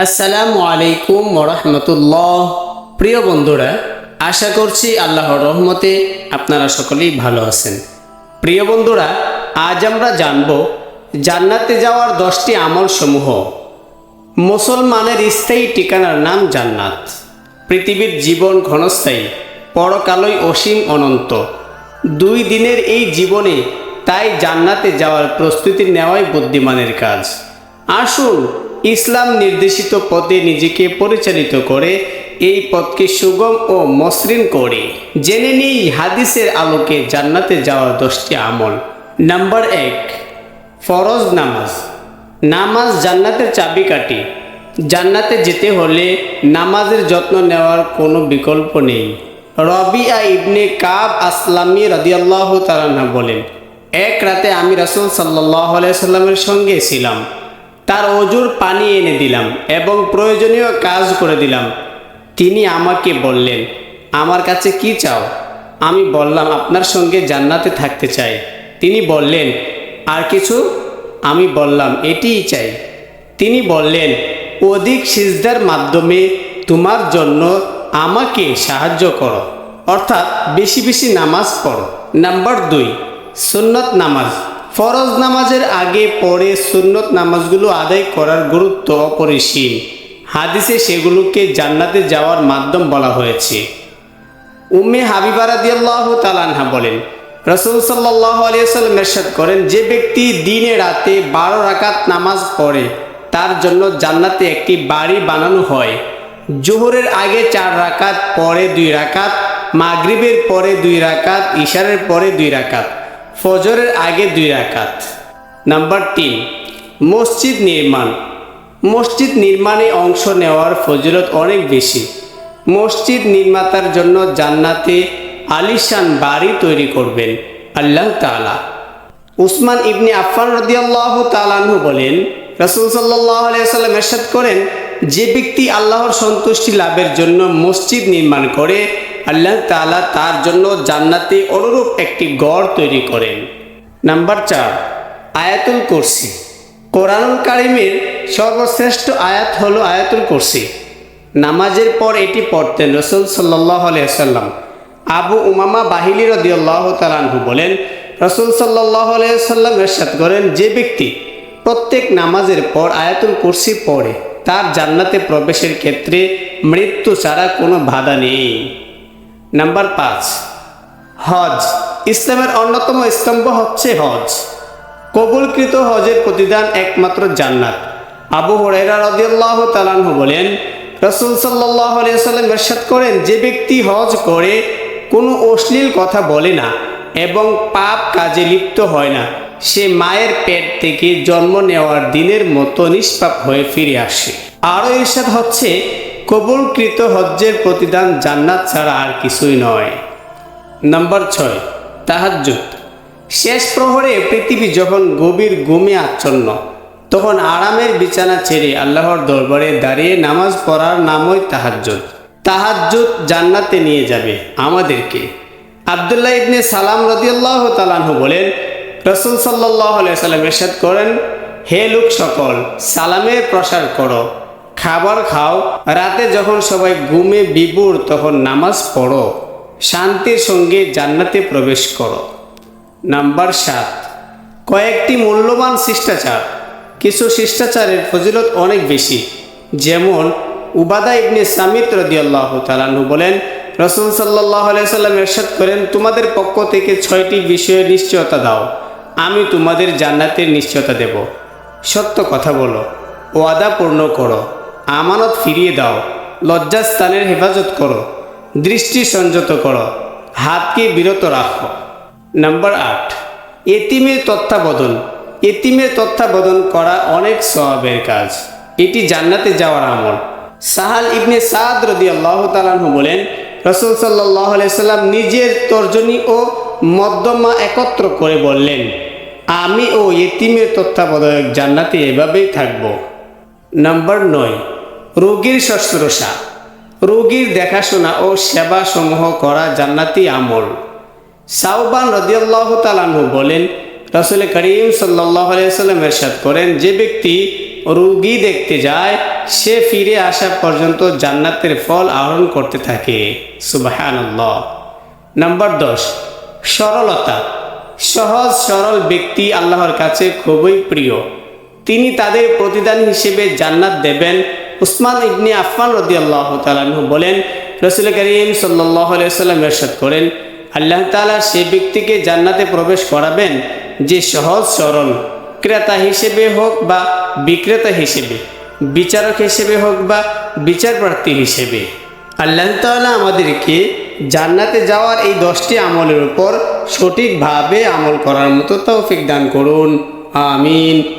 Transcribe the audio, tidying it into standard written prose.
আসসালামু আলাইকুম ওরহমতুল্লাহ। প্রিয় বন্ধুরা, আশা করছি আল্লাহর রহমতে আপনারা সকলেই ভালো আছেন। প্রিয় বন্ধুরা, আজ আমরা জানব জান্নাতে যাওয়ার 10টি আমল সমূহ। মুসলমানের স্থায়ী ঠিকানার নাম জান্নাত। পৃথিবীর জীবন ক্ষণস্থায়ী, পরকালই অসীম অনন্ত। 2 দিনের এই জীবনে তাই জান্নাতে যাওয়ার প্রস্তুতি নেওয়াই বুদ্ধিমানের কাজ। আসুন ইসলাম নির্দেশিত পথে নিজেকে পরিচালিত করে এই পথকে সুগম ও মসৃণ করি। জেনে নিই হাদিসের আলোকে জান্নাতে যাওয়ার 10টি আমল। নাম্বার 1, ফরজ নামাজ। নামাজ জান্নাতের চাবিকাঠি। জান্নাতে যেতে হলে নামাজের যত্ন নেওয়ার কোনো বিকল্প নেই। রবিয়া ইবনে কাব আসলামী রাদিয়াল্লাহু তাআলা বলেন, এক রাতে আমি রাসূল সাল্লাল্লাহু আলাইহি সাল্লামের সঙ্গে ছিলাম। তার অজুর পানি এনে দিলাম এবং প্রয়োজনীয় কাজ করে দিলাম। তিনি আমাকে বললেন, আমার কাছে কি চাও? আমি বললাম, আপনার সঙ্গে জান্নাতে থাকতে চাই। তিনি বললেন, আর কিছু? আমি বললাম, এটিই চাই। তিনি বললেন, অধিক সিজদার মাধ্যমে তোমার জন্য আমাকে সাহায্য করো, অর্থাৎ বেশি বেশি নামাজ পড়ো। নাম্বার 2, সুন্নত নামাজ। ফরজ নামাজের আগে পরে সুন্নত নামাজগুলো আদায় করার গুরুত্ব অপরিসীম। হাদিসে সেগুলোকে জান্নাতে যাওয়ার মাধ্যম বলা হয়েছে। উম্মে হাবিবা রাদিয়াল্লাহু তাআলা আনহা বলেন, রাসূল সাল্লাল্লাহু আলাইহি ওয়াসাল্লাম ইরশাদ করেন, যে ব্যক্তি দিনে রাতে 12 রাকাত নামাজ পড়ে তার জন্য জান্নাতে একটি বাড়ি বানানো হয়। জোহরের আগে 4 রাকাত, পরে 2 রাকাত, মাগরিবের পরে 2 রাকাত, ইশারের পরে 2 রাকাত, ফজরের আগে 2 রাকাত। নাম্বার 3, মসজিদ নির্মাণ। মসজিদ নির্মাণে অংশ নেওয়ার ফজিলত অনেক বেশি। মসজিদ নির্মাতার জন্য জান্নাতে আলিশান বাড়ি তৈরি করবেন আল্লাহ তাআলা। উসমান ইবনে আফফান রাদিয়াল্লাহু তাআলা আনহু বলেন, রাসূল সাল্লাল্লাহু আলাইহি ওয়াসাল্লাম ইরশাদ করেন, যে ব্যক্তি আল্লাহর সন্তুষ্টি লাভের জন্য মসজিদ নির্মাণ করে আল্লাহ তাআলা তার জন্য জান্নাতে অনুরূপ একটি ঘর তৈরি করেন। নাম্বার 4, আয়াতুল কুরসি। কোরআনুল কারীমের সর্বশ্রেষ্ঠ আয়াত হলো আয়াতুল কুরসি। নামাজের পর এটি পড়তেন রাসূল সাল্লাল্লাহু আলাইহি ওয়াসাল্লাম। আবু উমামা বাহিলি রাদিয়াল্লাহু তাআলা আনহু বলেন, রাসূল সাল্লাল্লাহু আলাইহি ওয়াসাল্লাম ইরশাদ করেন, যে ব্যক্তি প্রত্যেক নামাজের পর আয়াতুল কুরসি পড়ে তার জান্নাতে প্রবেশের ক্ষেত্রে মৃত্যু ছাড়া কোনো বাধা নেই। নাম্বার 5, হজ। ইসলামের অন্যতম স্তম্ভ হচ্ছে হজ। কবুলকৃত হজের প্রতিদান একমাত্র জান্নাত। আবু হুরায়রা রাদিয়াল্লাহু তাআলা আনহু বলেন, রাসূল সাল্লাল্লাহু আলাইহি ওয়াসাল্লাম ইরশাদ করেন, যে ব্যক্তি হজ করে কোনো অশ্লীল কথা বলে না এবং পাপ কাজে লিপ্ত হয় না, সে মায়ের পেট থেকে জন্ম নেওয়ার দিনের মতো নিষ্পাপ হয়ে ফিরে আসে। আরও ইরশাদ হচ্ছে, কবুলকৃত হজ্জের প্রতিদান জান্নাত ছাড়া আর কিছুই নয়। নাম্বার 6, তাহাজ্জুদ। শেষ প্রহরে পৃথিবী যখন গভীর ঘুমে আচ্ছন্ন, তখন আরামের বিছানা ছেড়ে আল্লাহর দরবারে দাঁড়িয়ে নামাজ পড়ার নামই তাহাজ্জুদ। তাহাজ্জুদ জান্নাতে নিয়ে যাবে আমাদেরকে। আব্দুল্লাহ ইবনে সালাম রাদিয়াল্লাহু তাআলা আনহু বলেন, রাসূল সাল্লাল্লাহু আলাইহি ওয়াসাল্লাম ইরশাদ করেন, হে লোক সকল, সালামের প্রসার করো, খাবার খাও, রাতে যখন সবাই ঘুমে বিভোর তখন নামাজ পড়ো, শান্তির সঙ্গে জান্নাতে প্রবেশ করো। নাম্বার 7, কয়েকটি মূল্যবান শিষ্টাচার। কিছু শিষ্টাচারের ফজিলত অনেক বেশি। যেমন উবাদা ইবনে সামিত রাদিয়াল্লাহু তাআলা আনহু বলেন, রাসূল সাল্লাল্লাহু আলাইহি ওয়াসাল্লাম ইরশাদ করেন, তোমাদের পক্ষ থেকে 6টি বিষয়ে নিশ্চয়তা দাও, আমি তোমাদের জান্নাতের নিশ্চয়তা দেব। সত্য কথা বলো, ওয়াদা পূর্ণ করো, আমানত ফিরিয়ে দাও, লজ্জাস্থানের হেফাজত করো, দৃষ্টি সংযত করো, হাতকে বিরত রাখো। নাম্বার 8, এতিমের তত্ত্বাবধান। এতিমের তত্ত্বাবধান করা অনেক সওয়াবের কাজ। এটি জান্নাতে যাওয়ার আমল। সাহাল ইবনে সাদ রাদিয়াল্লাহু তাআলা আনহু বলেন, রাসূল সাল্লাল্লাহু আলাইহি ওয়াসাল্লাম নিজের তর্জনী ও মদ্দমা একত্র করে বললেন, আমি ও এতিমের তত্ত্বাবধায়ক জান্নাতে এভাবেই থাকব। নাম্বার 9, রোগীর শুশ্রূষা। রোগীর দেখাশোনা ও সেবা সমূহ করা জান্নাতি আমল। সাওবান রাদিয়াল্লাহু তাআলা আনহু বলেন, রাসূল করিম সাল্লাল্লাহু আলাইহি ওয়াসাল্লাম ইরশাদ করেন, যে ব্যক্তি রোগী দেখতে যায় সে ফিরে আসা পর্যন্ত জান্নাতের ফল আহরণ করতে থাকে। সুবহানাল্লাহ। নাম্বার 10, সরলতা। সহজ সরল ব্যক্তি আল্লাহর কাছে খুবই প্রিয়। তিনি তাদের প্রতিদান হিসেবে জান্নাত দেবেন। উসমান ইবনে আফফান রাদিয়াল্লাহু তাআলা আনহু বলেন, রাসূল করিম সাল্লাল্লাহু আলাইহি ওয়াসাল্লাম ইরশাদ করেন, আল্লাহ তাআলা সেই ব্যক্তিকে জান্নাতে প্রবেশ করাবেন যে সহজ সরল, ক্রেতা হিসেবে হোক বা বিক্রেতা হিসেবে, বিচারক হিসেবে হোক বা বিচার প্রার্থী হিসেবে। আল্লাহ তাআলা আমাদেরকে জান্নাতে যাওয়ার এই 10টি আমলের উপর সঠিকভাবে আমল করার মতো তৌফিক দান করুন। আমিন।